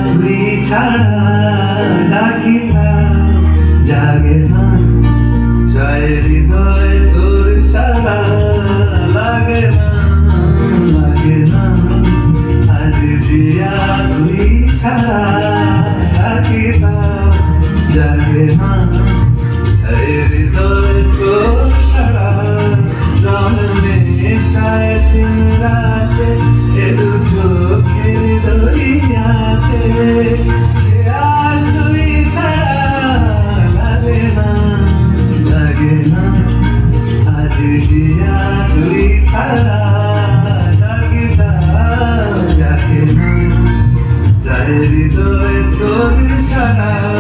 তুই ছাড়া ডাকিতাম জাগে না চায় হৃদয় তোর সারা লাগে না আজ জিয়া তুই ছাড়া ডাকিতাম জাগে না চায় হৃদয় তোর সারা রমনে সায় দিন রাতে এদু চোখের দরিয়াতে আর তুই ছাড়া লাগে না আজ জিয়া তুই ছাড়া ডাকিতাম জাগে না চায় হৃদয় তোর সারা